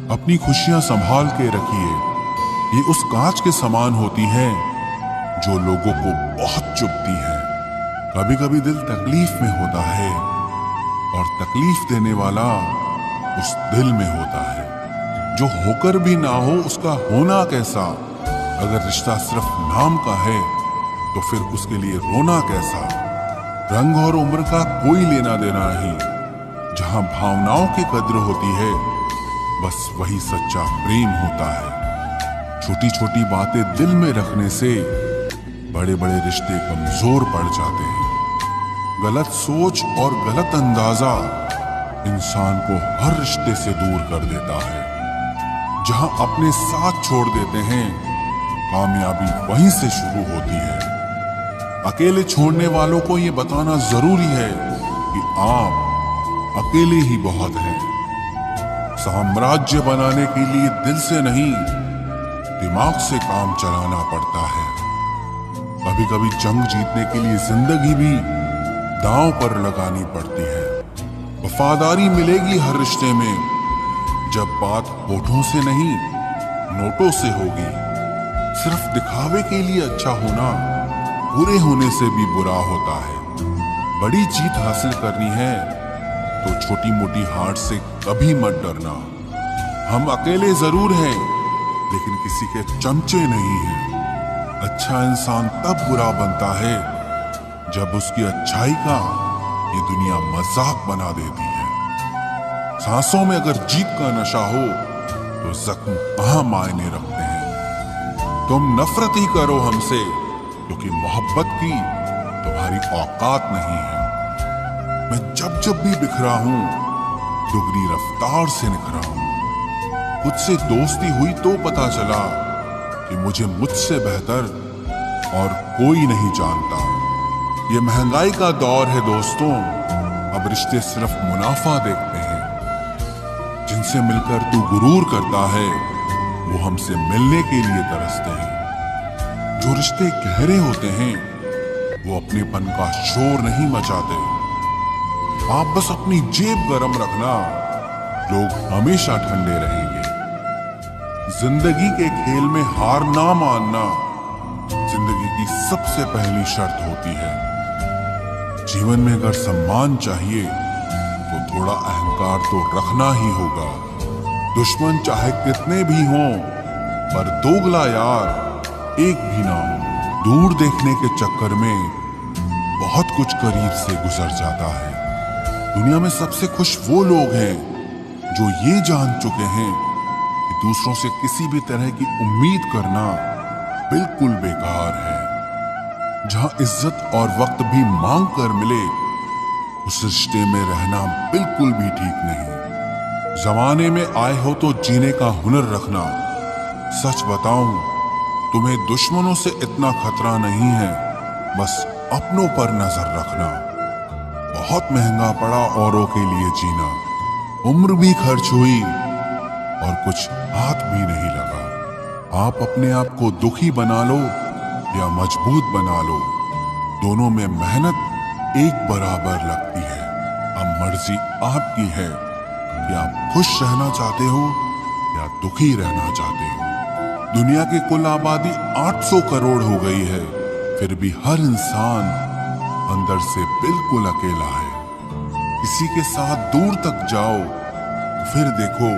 अपनी खुशियां संभाल के रखिए। ये उस कांच के समान होती हैं जो लोगों को बहुत चुभती है। कभी कभी दिल तकलीफ में होता है और तकलीफ देने वाला उस दिल में होता है। जो होकर भी ना हो उसका होना कैसा। अगर रिश्ता सिर्फ नाम का है तो फिर उसके लिए रोना कैसा। रंग और उम्र का कोई लेना देना नहीं। जहां भावनाओं की कद्र होती है बस वही सच्चा प्रेम होता है। छोटी छोटी बातें दिल में रखने से बड़े बड़े रिश्ते कमजोर पड़ जाते हैं। गलत सोच और गलत अंदाजा इंसान को हर रिश्ते से दूर कर देता है। जहां अपने साथ छोड़ देते हैं कामयाबी वहीं से शुरू होती है। अकेले छोड़ने वालों को ये बताना जरूरी है कि आप अकेले ही बहुत हैं। साम्राज्य बनाने के लिए दिल से नहीं दिमाग से काम चलाना पड़ता है। कभी कभी जंग जीतने के लिए जिंदगी भी दांव पर लगानी पड़ती है। वफादारी मिलेगी हर रिश्ते में जब बात होठों से नहीं नोटों से होगी। सिर्फ दिखावे के लिए अच्छा होना बुरे होने से भी बुरा होता है। बड़ी जीत हासिल करनी है तो छोटी मोटी हार से कभी मत डरना। हम अकेले जरूर हैं लेकिन किसी के चमचे नहीं हैं। अच्छा इंसान तब बुरा बनता है जब उसकी अच्छाई का ये दुनिया मजाक बना देती है। सांसों में अगर जीत का नशा हो तो जख्म कहां मायने रखते हैं। तुम नफरत ही करो हमसे क्योंकि मोहब्बत की तुम्हारी औकात नहीं है। मैं जब जब भी बिखरा हूं दुगनी रफ्तार से निखरा हूं। खुद से दोस्ती हुई तो पता चला कि मुझे मुझसे बेहतर और कोई नहीं जानता। ये महंगाई का दौर है दोस्तों, अब रिश्ते सिर्फ मुनाफा देखते हैं। जिनसे मिलकर तू गुरूर करता है वो हमसे मिलने के लिए तरसते हैं। जो रिश्ते गहरे होते हैं वो अपनेपन का शोर नहीं मचाते। आप बस अपनी जेब गरम रखना, लोग हमेशा ठंडे रहेंगे। जिंदगी के खेल में हार ना मानना जिंदगी की सबसे पहली शर्त होती है। जीवन में अगर सम्मान चाहिए तो थोड़ा अहंकार तो रखना ही होगा। दुश्मन चाहे कितने भी हों पर दोगला यार एक भी ना हो। दूर देखने के चक्कर में बहुत कुछ करीब से गुजर जाता है। दुनिया में सबसे खुश वो लोग हैं जो ये जान चुके हैं कि दूसरों से किसी भी तरह की उम्मीद करना बिल्कुल बेकार है। जहां इज्जत और वक्त भी मांग कर मिले उस रिश्ते में रहना बिल्कुल भी ठीक नहीं। जमाने में आए हो तो जीने का हुनर रखना। सच बताऊं तुम्हें दुश्मनों से इतना खतरा नहीं है, बस अपनों पर नजर रखना। बहुत महंगा पड़ा औरों के लिए जीना। उम्र भी खर्च हुई और कुछ हाथ भी नहीं लगा। आप अपने आप को दुखी बना लो या मजबूत बना लो, दोनों में मेहनत एक बराबर लगती है। अब मर्जी आपकी है कि आप खुश रहना चाहते हो या दुखी रहना चाहते हो। दुनिया की कुल आबादी 800 करोड़ हो गई है, फिर भी हर इंसान अंदर से बिल्कुल अकेला है। किसी के साथ दूर तक जाओ फिर देखो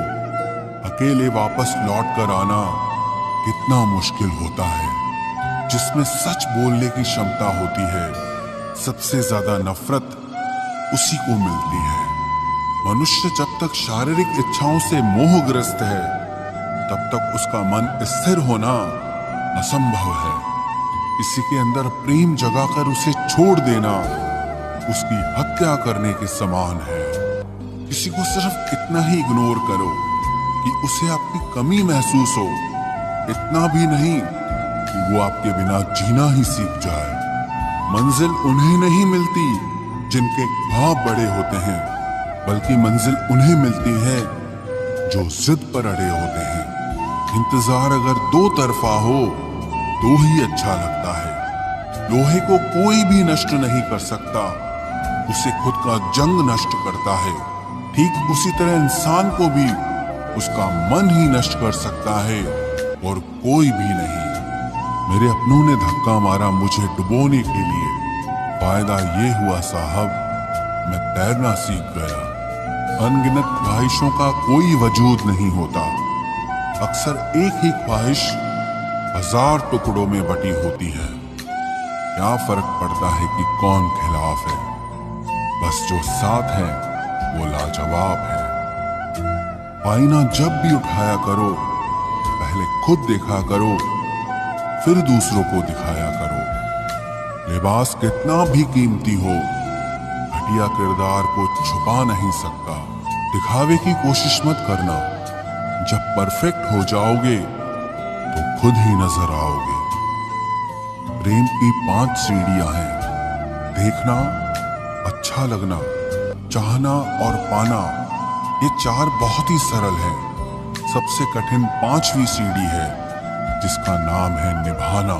अकेले वापस लौट कर आना कितना मुश्किल होता है। जिसमें सच बोलने की क्षमता होती है सबसे ज्यादा नफरत उसी को मिलती है। मनुष्य जब तक शारीरिक इच्छाओं से मोहग्रस्त है तब तक उसका मन स्थिर होना असंभव है। किसी के अंदर प्रेम जगाकर उसे छोड़ देना उसकी हत्या करने के समान है। किसी को सिर्फ इतना ही इग्नोर करो कि उसे आपकी कमी महसूस हो, इतना भी नहीं कि वो आपके बिना जीना ही सीख जाए। मंजिल उन्हें नहीं मिलती जिनके ख्वाब बड़े होते हैं, बल्कि मंजिल उन्हें मिलती है जो जिद पर अड़े होते हैं। इंतजार अगर दो तरफा हो तो ही अच्छा लगता है। लोहे को कोई भी नष्ट नहीं कर सकता, उसे खुद का जंग नष्ट करता है। ठीक उसी तरह इंसान को भी उसका मन ही नष्ट कर सकता है और कोई भी नहीं। मेरे अपनों ने धक्का मारा मुझे डुबोने के लिए। फायदा ये हुआ साहब, मैं तैरना सीख गया। अनगिनत ख्वाहिशों का कोई वजूद नहीं होता। अक्सर एक ही ख्वाहिश 1000 टुकड़ों में बटी होती है। क्या फर्क पड़ता है कि कौन खिलाफ है, बस जो साथ है वो लाजवाब है। आईना जब भी उठाया करो, पहले खुद देखा करो, फिर दूसरों को दिखाया करो। लिबास कितना भी कीमती हो, घटिया किरदार को छुपा नहीं सकता। दिखावे की कोशिश मत करना, जब परफेक्ट हो जाओगे तो खुद ही नजर आओगे। प्रेम की 5 सीढ़ियां हैं। देखना, अच्छा लगना, चाहना और पाना, ये 4 बहुत ही सरल है। सबसे कठिन 5वीं सीढ़ी है, जिसका नाम है निभाना।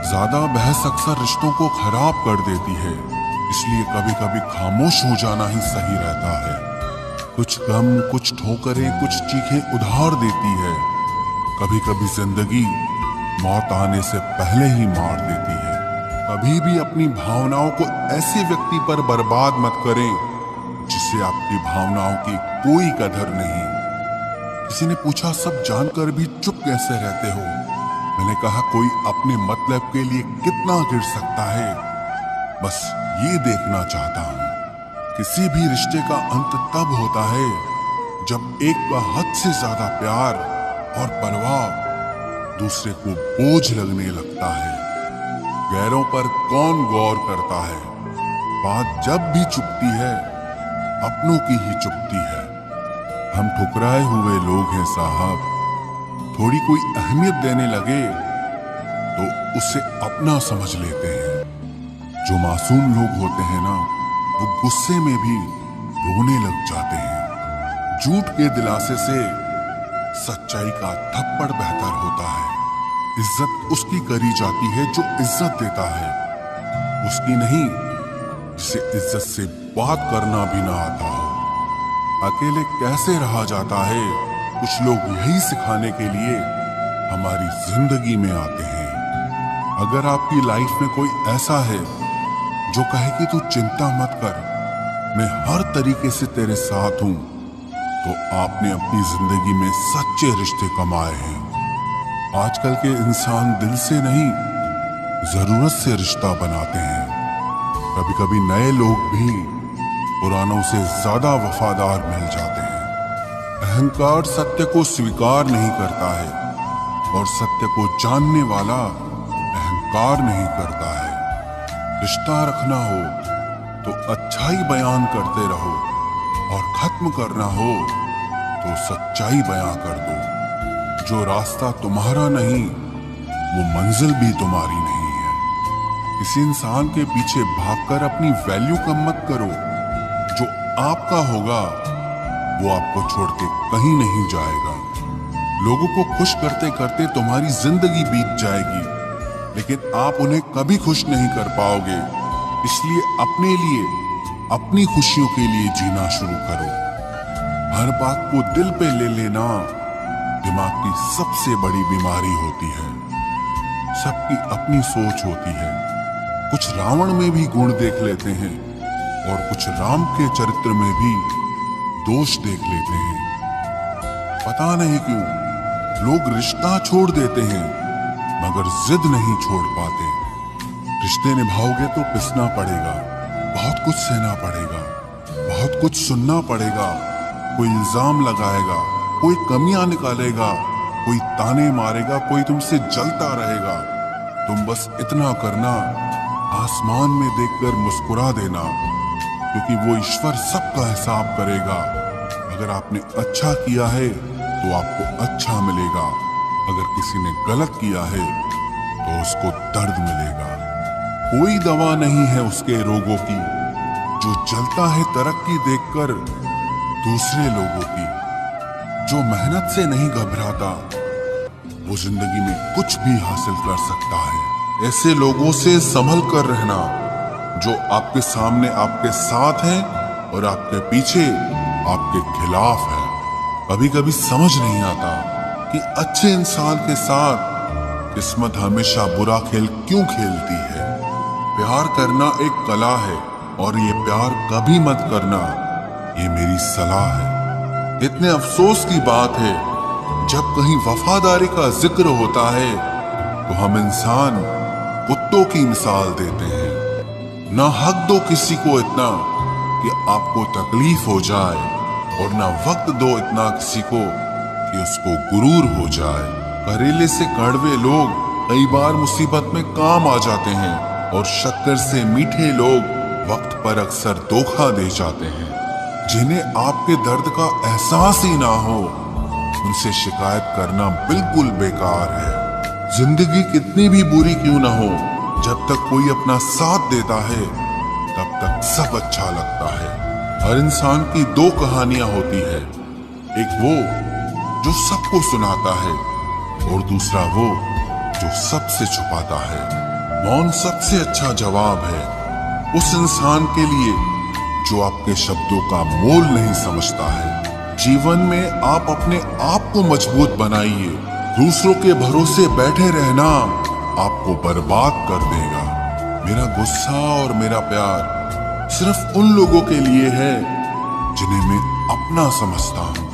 ज्यादा बहस अक्सर रिश्तों को खराब कर देती है, इसलिए कभी कभी खामोश हो जाना ही सही रहता है। कुछ गम, कुछ ठोकरें, कुछ चीखें उधार देती है। कभी कभी जिंदगी मौत आने से पहले ही मार देती है। कभी भी अपनी भावनाओं को ऐसे व्यक्ति पर बर्बाद मत करें जिससे आपकी भावनाओं की कोई कदर नहीं। किसी ने पूछा, सब जानकर भी चुप कैसे रहते हो? मैंने कहा, कोई अपने मतलब के लिए कितना गिर सकता है, बस ये देखना चाहता हूं। किसी भी रिश्ते का अंत तब होता है जब एक का हद से ज्यादा प्यार और परवाह दूसरे को बोझ लगने लगता है। गैरों पर कौन गौर करता है? बात जब भी चुपती है, अपनों की ही चुपती है। हम ठुकराए हुए लोग हैं साहब। थोड़ी कोई अहमियत देने लगे तो उसे अपना समझ लेते हैं। जो मासूम लोग होते हैं ना, वो गुस्से में भी रोने लग जाते हैं। झूठ के दिलासे से सच्चाई का थप्पड़ बेहतर होता है। इज्जत उसकी करी जाती है जो इज्जत देता है, उसकी नहीं जिसे इज्जत से बात करना भी ना आता हो। अकेले कैसे रहा जाता है, कुछ लोग यही सिखाने के लिए हमारी जिंदगी में आते हैं। अगर आपकी लाइफ में कोई ऐसा है जो कहे कि तू चिंता मत कर, मैं हर तरीके से तेरे साथ हूं, तो आपने अपनी जिंदगी में सच्चे रिश्ते कमाए हैं। आजकल के इंसान दिल से नहीं, जरूरत से रिश्ता बनाते हैं। कभी कभी नए लोग भी पुरानों से ज्यादा वफादार मिल जाते हैं। अहंकार सत्य को स्वीकार नहीं करता है और सत्य को जानने वाला अहंकार नहीं करता है। रिश्ता रखना हो तो अच्छाई बयान करते रहो और खत्म करना हो तो सच्चाई बयां कर दो। जो रास्ता तुम्हारा नहीं, वो मंजिल भी तुम्हारी नहीं है। किसी इंसान के पीछे भागकर अपनी वैल्यू कम मत करो। जो आपका होगा वो आपको छोड़ के कहीं नहीं जाएगा। लोगों को खुश करते करते तुम्हारी जिंदगी बीत जाएगी, लेकिन आप उन्हें कभी खुश नहीं कर पाओगे। इसलिए अपने लिए, अपनी खुशियों के लिए जीना शुरू करो। हर बात को दिल पे ले लेना दिमाग की सबसे बड़ी बीमारी होती है। सबकी अपनी सोच होती है। कुछ रावण में भी गुण देख लेते हैं और कुछ राम के चरित्र में भी दोष देख लेते हैं। पता नहीं क्यों लोग रिश्ता छोड़ देते हैं मगर जिद नहीं छोड़ पाते। रिश्ते निभाओगे तो पिसना पड़ेगा, बहुत कुछ सहना पड़ेगा, बहुत कुछ सुनना पड़ेगा। कोई इल्जाम लगाएगा, कोई कमियां निकालेगा, कोई ताने मारेगा, कोई तुमसे जलता रहेगा। तुम बस इतना करना, आसमान में देखकर मुस्कुरा देना, क्योंकि वो ईश्वर सबका हिसाब करेगा। अगर आपने अच्छा किया है तो आपको अच्छा मिलेगा, अगर किसी ने गलत किया है तो उसको दर्द मिलेगा। कोई दवा नहीं है उसके रोगों की, जो जलता है तरक्की देखकर दूसरे लोगों की। जो मेहनत से नहीं घबराता वो जिंदगी में कुछ भी हासिल कर सकता है। ऐसे लोगों से संभल कर रहना जो आपके सामने आपके साथ हैं और आपके पीछे आपके खिलाफ है। कभी कभी समझ नहीं आता कि अच्छे इंसान के साथ किस्मत हमेशा बुरा खेल क्यों खेलती है। प्यार करना एक कला है और ये प्यार कभी मत करना, ये मेरी सलाह है। इतने अफसोस की बात है जब कहीं वफादारी का जिक्र होता है तो हम इंसान कुत्तों की मिसाल देते हैं। ना हक दो किसी को इतना कि आपको तकलीफ हो जाए, और ना वक्त दो इतना किसी को कि उसको गुरूर हो जाए। करेले से कड़वे लोग कई बार मुसीबत में काम आ जाते हैं, और शक्कर से मीठे लोग वक्त पर अक्सर धोखा दे जाते हैं। जिन्हें आपके दर्द का एहसास ही ना हो, उनसे शिकायत करना बिल्कुल बेकार है। जिंदगी कितनी भी बुरी क्यों ना हो, जब तक कोई अपना साथ देता है तब तक सब अच्छा लगता है। हर इंसान की दो कहानियां होती है, एक वो जो सबको सुनाता है और दूसरा वो जो सबसे छुपाता है। मौन सबसे अच्छा जवाब है उस इंसान के लिए जो आपके शब्दों का मोल नहीं समझता है। जीवन में आप अपने आप को मजबूत बनाइए। दूसरों के भरोसे बैठे रहना आपको बर्बाद कर देगा। मेरा गुस्सा और मेरा प्यार सिर्फ उन लोगों के लिए है जिन्हें मैं अपना समझता हूँ।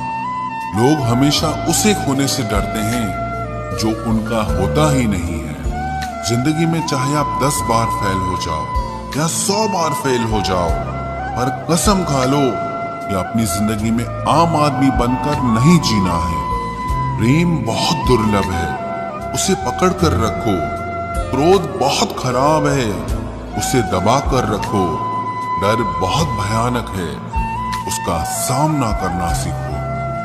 लोग हमेशा उसे खोने से डरते हैं जो उनका होता ही नहीं है। जिंदगी में चाहे आप 10 बार फेल हो जाओ या 100 बार फेल हो जाओ, पर कसम खा लो कि अपनी जिंदगी में आम आदमी बनकर नहीं जीना है। प्रेम बहुत दुर्लभ है, उसे पकड़ कर रखो। क्रोध बहुत खराब है, उसे दबा कर रखो। डर बहुत भयानक है, उसका सामना करना सीखो।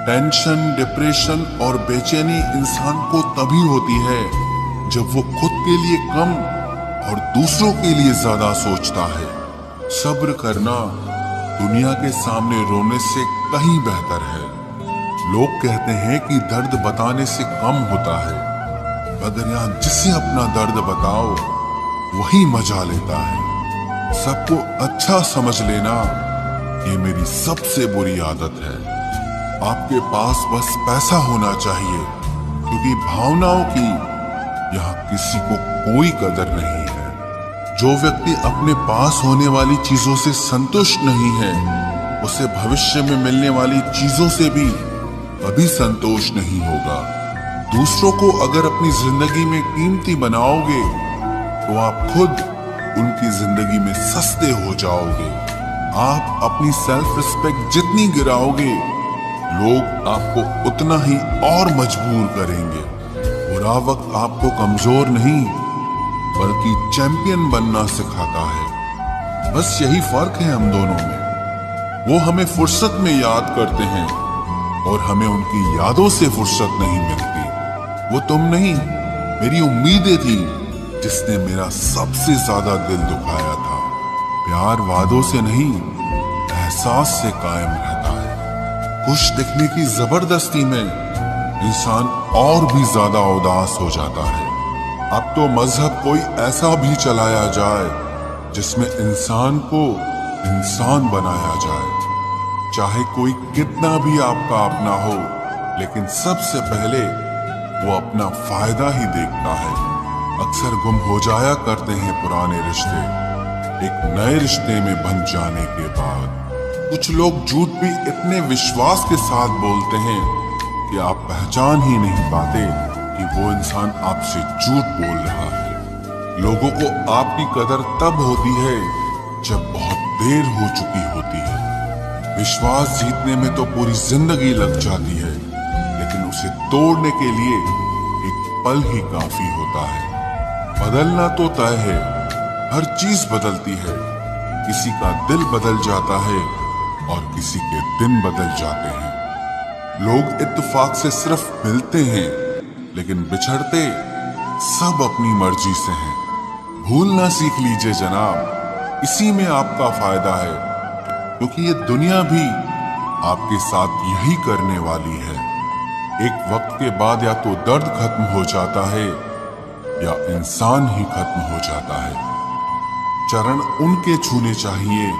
टेंशन, डिप्रेशन और बेचैनी इंसान को तभी होती है जब वो खुद के लिए कम और दूसरों के लिए ज्यादा सोचता है। सब्र करना दुनिया के सामने रोने से कहीं बेहतर है। लोग कहते हैं कि दर्द बताने से कम होता है, मगर यहाँ जिसे अपना दर्द बताओ वही मजा लेता है। सबको अच्छा समझ लेना ये मेरी सबसे बुरी आदत है। आपके पास बस पैसा होना चाहिए, क्योंकि भावनाओं की यहाँ किसी को कोई कदर नहीं है। जो व्यक्ति अपने पास होने वाली चीजों से संतुष्ट नहीं है, उसे भविष्य में मिलने वाली चीजों से भी कभी संतोष नहीं होगा। दूसरों को अगर अपनी जिंदगी में कीमती बनाओगे तो आप खुद उनकी जिंदगी में सस्ते हो जाओगे। आप अपनी सेल्फ रिस्पेक्ट जितनी गिराओगे, लोग आपको उतना ही और मजबूर करेंगे। बुरा वक्त आपको कमजोर नहीं बल्कि चैंपियन बनना सिखाता है। बस यही फर्क है हम दोनों में। वो हमें फुर्सत में याद करते हैं और हमें उनकी यादों से फुर्सत नहीं मिलती। वो तुम नहीं, मेरी उम्मीदें थी जिसने मेरा सबसे ज्यादा दिल दुखाया था। प्यार वादों से नहीं, एहसास से कायम रहता है। खुश दिखने की जबरदस्ती में इंसान और भी ज्यादा उदास हो जाता है। अब तो मजहब कोई ऐसा भी चलाया जाए जिसमें इंसान को इंसान बनाया जाए। चाहे कोई कितना भी आपका अपना हो, लेकिन सबसे पहले वो अपना फायदा ही देखता है। अक्सर गुम हो जाया करते हैं पुराने रिश्ते एक नए रिश्ते में बन जाने के बाद। कुछ लोग झूठ भी इतने विश्वास के साथ बोलते हैं कि आप पहचान ही नहीं पाते कि वो इंसान आपसे झूठ बोल रहा है। लोगों को आपकी कदर तब होती है जब बहुत देर हो चुकी होती है। विश्वास जीतने में तो पूरी जिंदगी लग जाती है, लेकिन उसे तोड़ने के लिए एक पल ही काफी होता है। बदलना तो तय है, हर चीज बदलती है। किसी का दिल बदल जाता है और किसी के दिन बदल जाते हैं। लोग इत्तेफाक से सिर्फ मिलते हैं, लेकिन बिछड़ते सब अपनी मर्जी से हैं। भूलना सीख लीजिए जनाब, इसी में आपका फायदा है, क्योंकि ये दुनिया भी आपके साथ यही करने वाली है। एक वक्त के बाद या तो दर्द खत्म हो जाता है या इंसान ही खत्म हो जाता है। चरण उनके छूने चाहिए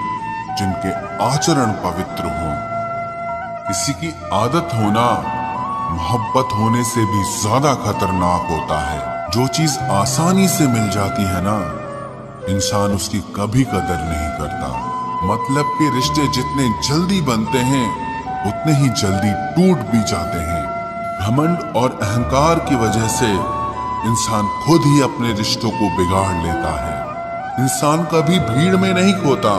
जिनके आचरण पवित्र हों। किसी की आदत होना मोहब्बत होने से भी ज्यादा खतरनाक होता है। जो चीज आसानी से मिल जाती है ना, इंसान उसकी कभी कदर नहीं करता। मतलब के रिश्ते जितने जल्दी बनते हैं उतने ही जल्दी टूट भी जाते हैं। घमंड और अहंकार की वजह से इंसान खुद ही अपने रिश्तों को बिगाड़ लेता है। इंसान कभी भीड़ में नहीं खोता,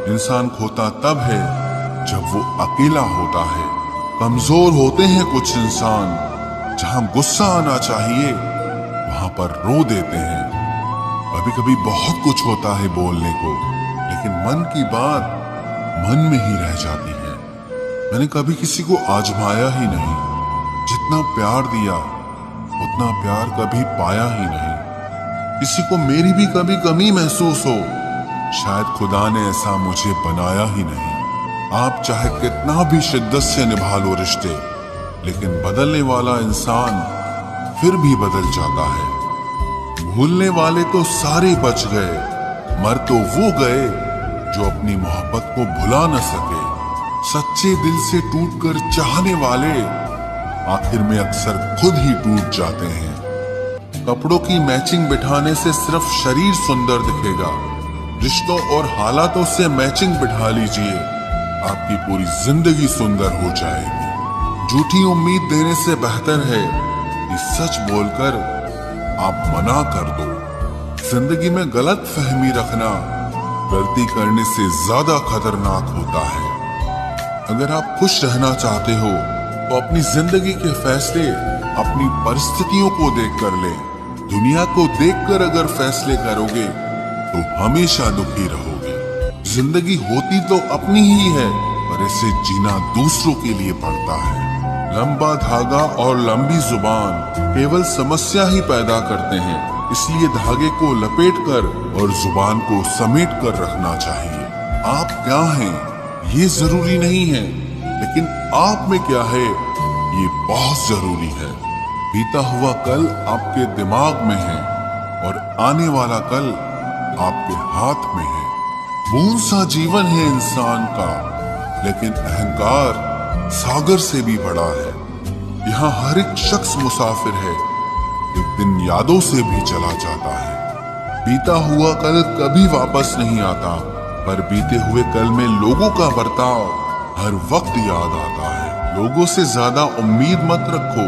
इंसान खोता तब है जब वो अकेला होता है। कमजोर होते हैं कुछ इंसान, जहां गुस्सा आना चाहिए वहां पर रो देते हैं। कभी कभी बहुत कुछ होता है बोलने को, लेकिन मन की बात मन में ही रह जाती है। मैंने कभी किसी को आजमाया ही नहीं, जितना प्यार दिया उतना प्यार कभी पाया ही नहीं। किसी को मेरी भी कभी कमी महसूस हो, शायद खुदा ने ऐसा मुझे बनाया ही नहीं। आप चाहे कितना भी शिद्दत से निभा लो रिश्ते, लेकिन बदलने वाला इंसान फिर भी बदल जाता है। भूलने वाले तो सारे बच गए, मर तो वो गए जो अपनी मोहब्बत को भुला न सके। सच्चे दिल से टूटकर चाहने वाले आखिर में अक्सर खुद ही टूट जाते हैं। कपड़ों की मैचिंग बिठाने से सिर्फ शरीर सुंदर दिखेगा, रिश्तों और हालातों से मैचिंग बिठा लीजिए, आपकी पूरी जिंदगी सुंदर हो जाएगी। झूठी उम्मीद देने से बेहतर है कि सच बोलकर आप मना कर दो। जिंदगी में गलत फहमी रखना गलती करने से ज्यादा खतरनाक होता है। अगर आप खुश रहना चाहते हो तो अपनी जिंदगी के फैसले अपनी परिस्थितियों को देखकर ले। दुनिया को देखकर अगर फैसले करोगे तो हमेशा दुखी रहोगे। जिंदगी होती तो अपनी ही है, पर इसे जीना दूसरों के लिए पड़ता है। लंबा धागा और लंबी जुबान केवल समस्या ही पैदा करते हैं, इसलिए धागे को लपेटकर और जुबान को समेट कर रखना चाहिए। आप क्या हैं ये जरूरी नहीं है, लेकिन आप में क्या है ये बहुत जरूरी है। बीता हुआ कल आपके दिमाग में है और आने वाला कल आपके हाथ में है। बूंद सा जीवन है इंसान का, लेकिन अहंकार सागर से भी बड़ा है। यहाँ हर एक शख्स मुसाफिर है, एक दिन यादों से भी चला जाता है। बीता हुआ कल कभी वापस नहीं आता, पर बीते हुए कल में लोगों का बर्ताव हर वक्त याद आता है। लोगों से ज्यादा उम्मीद मत रखो,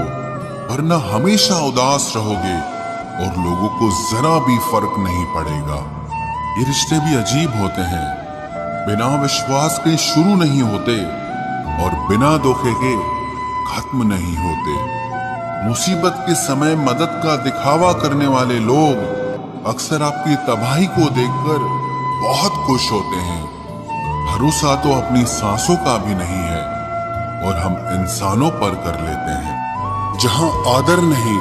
वरना हमेशा उदास रहोगे और लोगों को जरा भी फर्क नहीं पड़ेगा। ये रिश्ते भी अजीब होते हैं, बिना विश्वास के शुरू नहीं होते और बिना धोखे के खत्म नहीं होते। मुसीबत के समय मदद का दिखावा करने वाले लोग अक्सर आपकी तबाही को देखकर बहुत खुश होते हैं। भरोसा तो अपनी सांसों का भी नहीं है और हम इंसानों पर कर लेते हैं। जहां आदर नहीं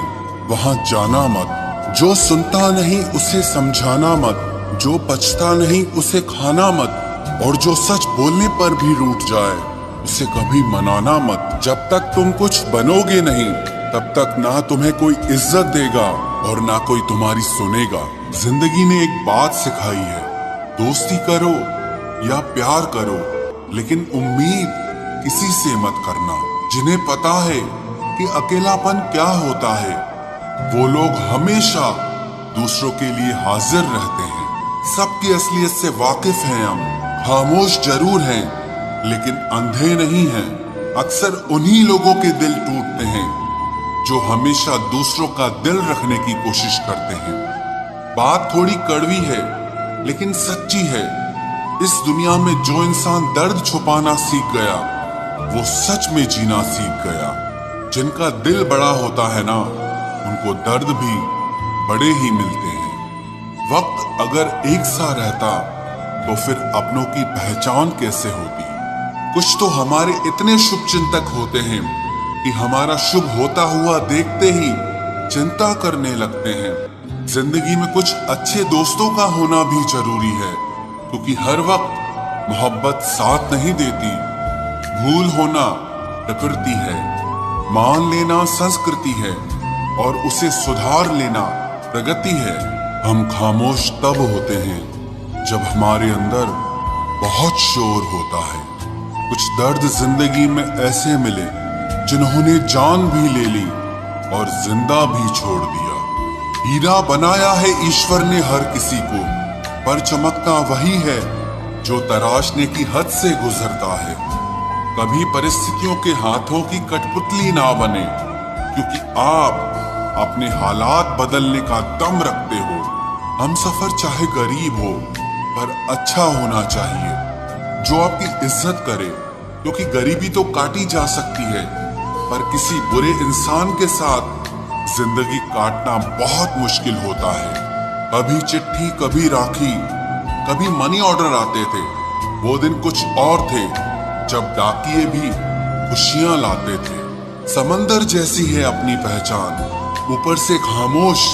वहां जाना मत, जो सुनता नहीं उसे समझाना मत, जो पचता नहीं उसे खाना मत, और जो सच बोलने पर भी रूठ जाए उसे कभी मनाना मत। जब तक तुम कुछ बनोगे नहीं तब तक ना तुम्हें कोई इज्जत देगा और ना कोई तुम्हारी सुनेगा। जिंदगी ने एक बात सिखाई है, दोस्ती करो या प्यार करो, लेकिन उम्मीद किसी से मत करना। जिन्हें पता है कि अकेलापन क्या होता है, वो लोग हमेशा दूसरों के लिए हाजिर रहते हैं। सबकी असलियत से वाकिफ हैं हम, खामोश जरूर हैं लेकिन अंधे नहीं हैं। अक्सर उन्हीं लोगों के दिल टूटते हैं जो हमेशा दूसरों का दिल रखने की कोशिश करते हैं। बात थोड़ी कड़वी है लेकिन सच्ची है। इस दुनिया में जो इंसान दर्द छुपाना सीख गया वो सच में जीना सीख गया। जिनका दिल बड़ा होता है ना, उनको दर्द भी बड़े ही मिलते हैं। वक्त अगर एक सा रहता तो फिर अपनों की पहचान कैसे होती। कुछ तो हमारे इतने शुभ चिंतक होते हैं कि हमारा शुभ होता हुआ देखते ही चिंता करने लगते हैं। जिंदगी में कुछ अच्छे दोस्तों का होना भी जरूरी है, क्योंकि हर वक्त मोहब्बत साथ नहीं देती। भूल होना प्रकृति है, मान लेना संस्कृति है और उसे सुधार लेना प्रगति है। हम खामोश तब होते हैं जब हमारे अंदर बहुत शोर होता है। कुछ दर्द जिंदगी में ऐसे मिले जिन्होंने जान भी ले ली और जिंदा भी छोड़ दिया। हीरा बनाया है ईश्वर ने हर किसी को, पर चमकता वही है जो तराशने की हद से गुजरता है। कभी परिस्थितियों के हाथों की कठपुतली ना बने, क्योंकि आप अपने हालात बदलने का दम रखते हो। हम सफर चाहे गरीब हो पर अच्छा होना चाहिए, जो आपकी इज्जत करे, क्योंकि गरीबी तो काटी जा सकती है पर किसी बुरे इंसान के साथ जिंदगी काटना बहुत मुश्किल होता है। कभी चिट्ठी, कभी राखी, कभी मनी ऑर्डर आते थे। वो दिन कुछ और थे जब डाकिये भी खुशियां लाते थे। समंदर जैसी है अपनी पहचान, ऊपर से खामोश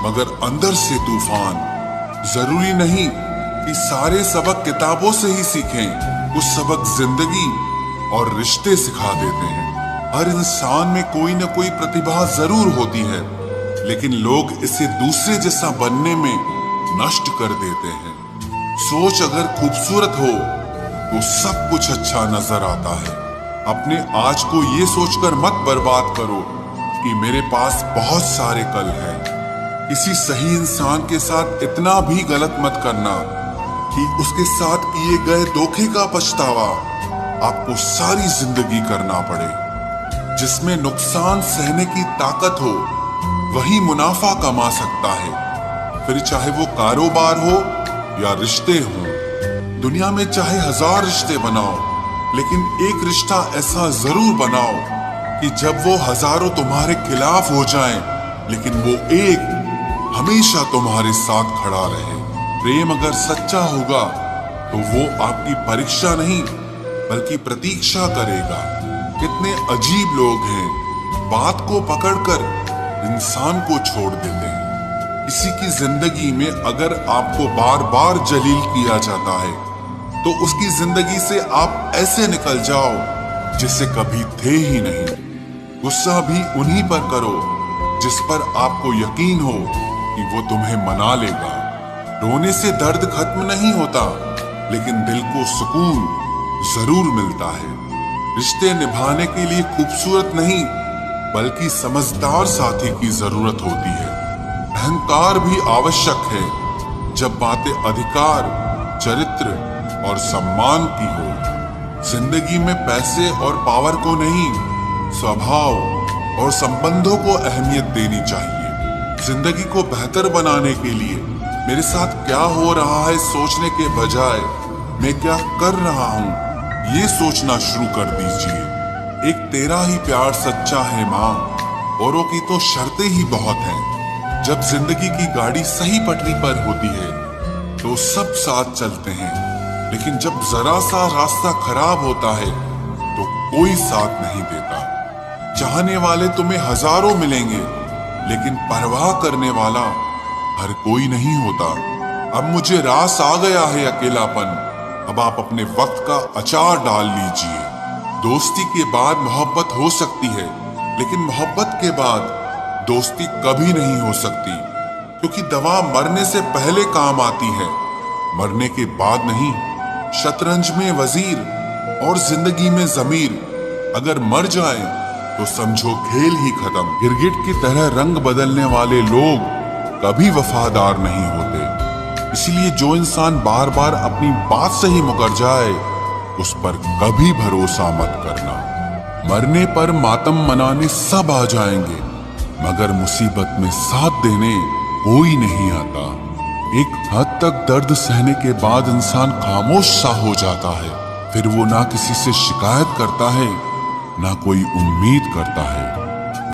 मगर अंदर से तूफान। जरूरी नहीं कि सारे सबक किताबों से ही सीखें, कुछ सबक जिंदगी और रिश्ते सिखा देते हैं। हर इंसान में कोई न कोई प्रतिभा जरूर होती है, लेकिन लोग इसे दूसरे जैसा बनने में नष्ट कर देते हैं। सोच अगर खूबसूरत हो तो सब कुछ अच्छा नजर आता है। अपने आज को ये सोचकर मत बर्बाद करो कि मेरे पास बहुत सारे कल हैं। किसी सही इंसान के साथ इतना भी गलत मत करना कि उसके साथ किए गए धोखे का पछतावा आपको सारी जिंदगी करना पड़े। जिसमें नुकसान सहने की ताकत हो वही मुनाफा कमा सकता है, फिर चाहे वो कारोबार हो या रिश्ते हों। दुनिया में चाहे 1000 रिश्ते बनाओ, लेकिन एक रिश्ता ऐसा जरूर बनाओ कि जब वो हजारों तुम्हारे खिलाफ हो जाएं, लेकिन वो एक हमेशा तुम्हारे साथ खड़ा रहे। प्रेम अगर सच्चा होगा तो वो आपकी परीक्षा नहीं बल्कि प्रतीक्षा करेगा। कितने अजीब लोग हैं, बात को पकड़कर इंसान को छोड़ देते हैं। किसी की जिंदगी में अगर आपको बार बार जलील किया जाता है तो उसकी जिंदगी से आप ऐसे निकल जाओ जिससे कभी थे ही नहीं। गुस्सा भी उन्हीं पर करो जिस पर आपको यकीन हो कि वो तुम्हें मना लेगा। रोने से दर्द खत्म नहीं होता, लेकिन दिल को सुकून जरूर मिलता है। रिश्ते निभाने के लिए खूबसूरत नहीं बल्कि समझदार साथी की जरूरत होती है। अहंकार भी आवश्यक है जब बातें अधिकार, चरित्र और सम्मान की हो। जिंदगी में पैसे और पावर को नहीं, स्वभाव और संबंधों को अहमियत देनी चाहिए। जिंदगी को बेहतर बनाने के लिए मेरे साथ क्या हो रहा है सोचने के बजाय मैं क्या कर रहा हूँ ये सोचना शुरू कर दीजिए। एक तेरा ही प्यार सच्चा है माँ, औरों की तो शर्तें ही बहुत हैं। जब जिंदगी की गाड़ी सही पटरी पर होती है तो सब साथ चलते हैं, लेकिन जब जरा सा रास्ता खराब होता है तो कोई साथ नहीं देता। चाहने वाले तुम्हें हजारों मिलेंगे, लेकिन परवाह करने वाला हर कोई नहीं होता। अब मुझे रास आ गया है अकेलापन, अब आप अपने वक्त का अचार डाल लीजिए। दोस्ती के बाद मोहब्बत हो सकती है, लेकिन मोहब्बत के बाद दोस्ती कभी नहीं हो सकती, क्योंकि दवा मरने से पहले काम आती है, मरने के बाद नहीं। शतरंज में वजीर और जिंदगी में जमीर अगर मर जाए तो समझो खेल ही खत्म। गिरगिट की तरह रंग बदलने वाले लोग कभी वफादार नहीं होते। इसलिए जो इंसान बार बार अपनी बात से ही मुकर जाए उस पर कभी भरोसा मत करना। मरने पर मातम मनाने सब आ जाएंगे, मगर मुसीबत में साथ देने कोई नहीं आता। एक हद तक दर्द सहने के बाद इंसान खामोश सा हो जाता है। फिर वो ना किसी से शिकायत करता है, ना कोई उम्मीद करता है।